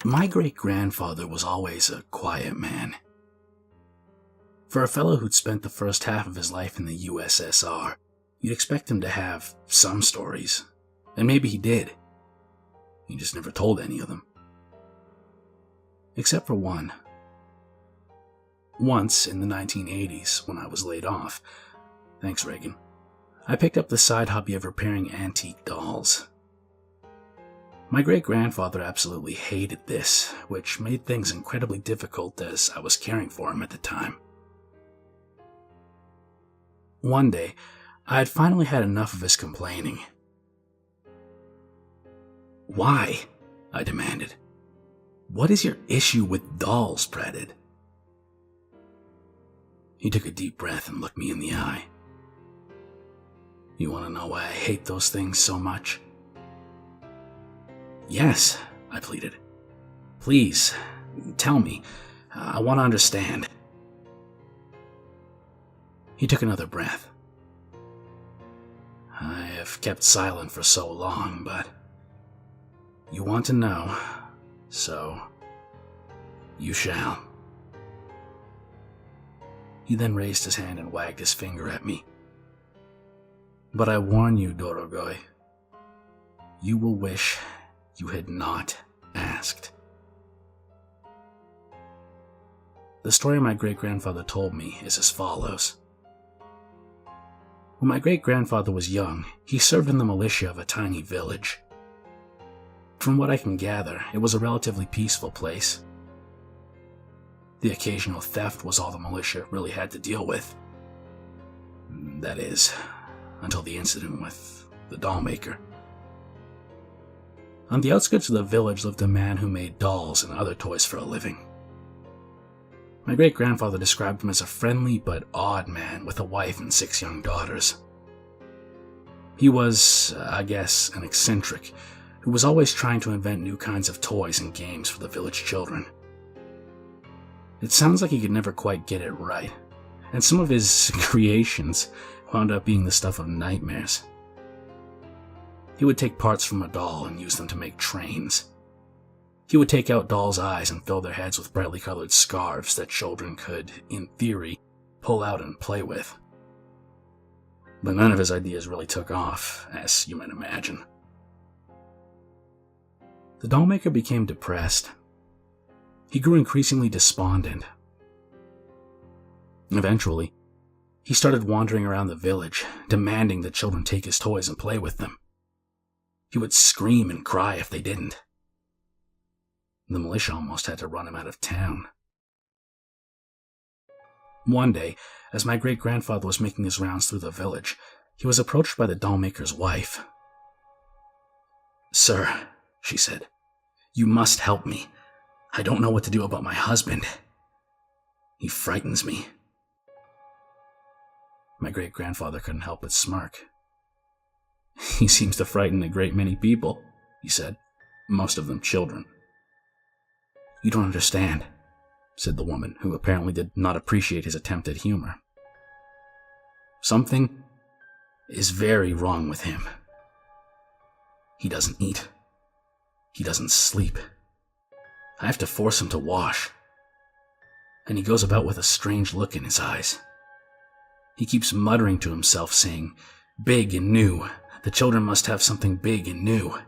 My great-grandfather was always a quiet man. For a fellow who'd spent the first half of his life in the USSR, you'd expect him to have some stories, and maybe he did. He just never told any of them. Except for one. Once, in the 1980s, when I was laid off, thanks Reagan, I picked up the side hobby of repairing antique dolls. My great-grandfather absolutely hated this, which made things incredibly difficult as I was caring for him at the time. One day, I had finally had enough of his complaining. "Why?" I demanded. "What is your issue with dolls, Pratted?" He took a deep breath and looked me in the eye. "You want to know why I hate those things so much?" "Yes," I pleaded. "Please, tell me. I want to understand." He took another breath. "I have kept silent for so long, but you want to know, so you shall." He then raised his hand and wagged his finger at me. "But I warn you, Dorogoi, you will wish you had not asked." The story my great-grandfather told me is as follows. When my great-grandfather was young, he served in the militia of a tiny village. From what I can gather, it was a relatively peaceful place. The occasional theft was all the militia really had to deal with. That is, until the incident with the doll maker. On the outskirts of the village lived a man who made dolls and other toys for a living. My great-grandfather described him as a friendly but odd man with a wife and 6 young daughters. He was, I guess, an eccentric who was always trying to invent new kinds of toys and games for the village children. It sounds like he could never quite get it right, and some of his creations wound up being the stuff of nightmares. He would take parts from a doll and use them to make trains. He would take out dolls' eyes and fill their heads with brightly colored scarves that children could, in theory, pull out and play with. But none of his ideas really took off, as you might imagine. The dollmaker became depressed. He grew increasingly despondent. Eventually, he started wandering around the village, demanding that children take his toys and play with them. He would scream and cry if they didn't. The militia almost had to run him out of town. One day, as my great-grandfather was making his rounds through the village, he was approached by the dollmaker's wife. "Sir," she said, "you must help me. I don't know what to do about my husband. He frightens me." My great-grandfather couldn't help but smirk. "He seems to frighten a great many people," he said, "most of them children." "You don't understand," said the woman, who apparently did not appreciate his attempt at humor. "Something is very wrong with him. He doesn't eat. He doesn't sleep. I have to force him to wash. And he goes about with a strange look in his eyes. He keeps muttering to himself, saying, 'Big and new. The children must have something big and new.'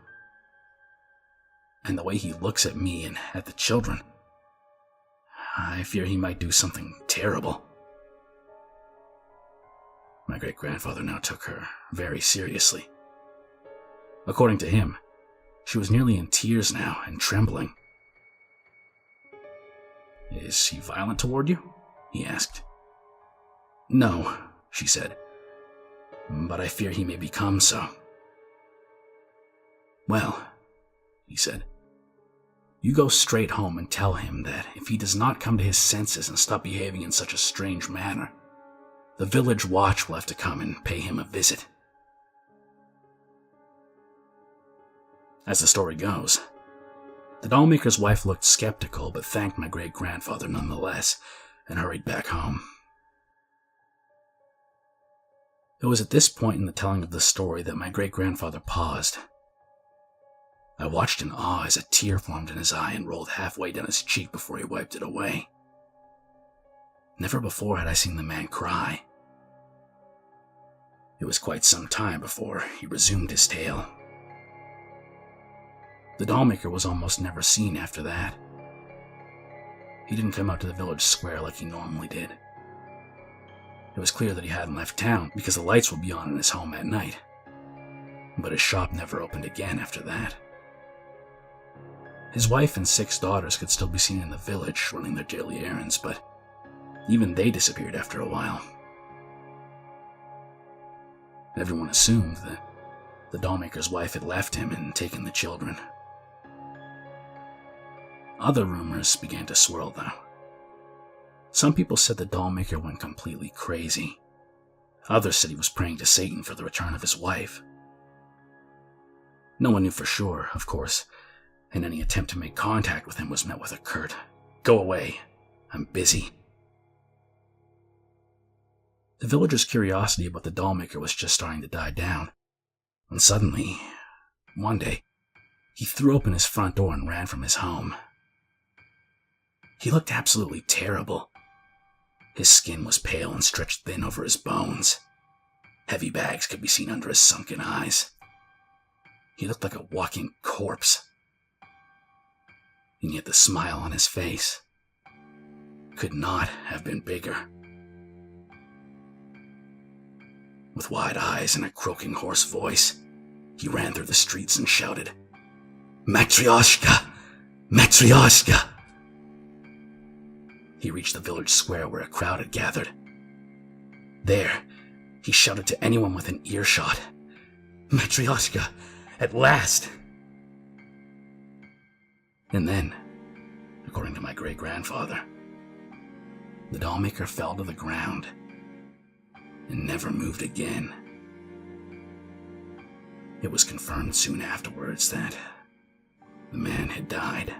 And the way he looks at me and at the children, I fear he might do something terrible." My great-grandfather now took her very seriously. According to him, she was nearly in tears now and trembling. "Is he violent toward you?" he asked. "No," she said, "but I fear he may become so." "Well," he said, "you go straight home and tell him that if he does not come to his senses and stop behaving in such a strange manner, the village watch will have to come and pay him a visit." As the story goes, the dollmaker's wife looked skeptical but thanked my great-grandfather nonetheless and hurried back home. It was at this point in the telling of the story that my great-grandfather paused. I watched in awe as a tear formed in his eye and rolled halfway down his cheek before he wiped it away. Never before had I seen the man cry. It was quite some time before he resumed his tale. The dollmaker was almost never seen after that. He didn't come out to the village square like he normally did. It was clear that he hadn't left town because the lights would be on in his home at night. But his shop never opened again after that. His wife and 6 daughters could still be seen in the village running their daily errands, but even they disappeared after a while. Everyone assumed that the dollmaker's wife had left him and taken the children. Other rumors began to swirl, though. Some people said the dollmaker went completely crazy. Others said he was praying to Satan for the return of his wife. No one knew for sure, of course, and any attempt to make contact with him was met with a curt, "Go away, I'm busy." The villagers' curiosity about the dollmaker was just starting to die down, when suddenly, one day, he threw open his front door and ran from his home. He looked absolutely terrible. His skin was pale and stretched thin over his bones. Heavy bags could be seen under his sunken eyes. He looked like a walking corpse. And yet the smile on his face could not have been bigger. With wide eyes and a croaking hoarse voice, he ran through the streets and shouted, "Matryoshka! Matryoshka!" He reached the village square where a crowd had gathered. There, he shouted to anyone within earshot, "Matryoshka, at last!" And then, according to my great-grandfather, the dollmaker fell to the ground and never moved again. It was confirmed soon afterwards that the man had died.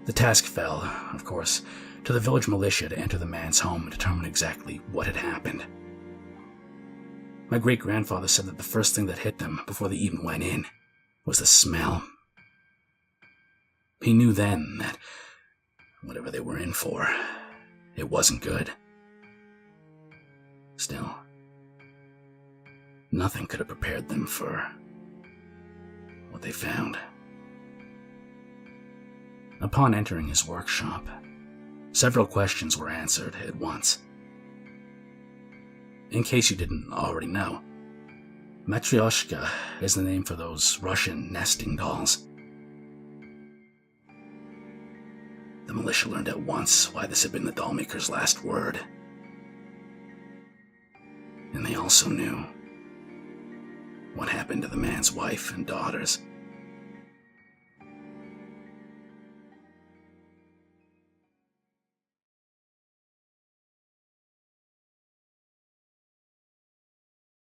The task fell, of course, to the village militia to enter the man's home and determine exactly what had happened. My great-grandfather said that the first thing that hit them before they even went in was the smell. He knew then that whatever they were in for, it wasn't good. Still, nothing could have prepared them for what they found. Upon entering his workshop, several questions were answered at once. In case you didn't already know, Matryoshka is the name for those Russian nesting dolls. The militia learned at once why this had been the dollmaker's last word. And they also knew what happened to the man's wife and daughters.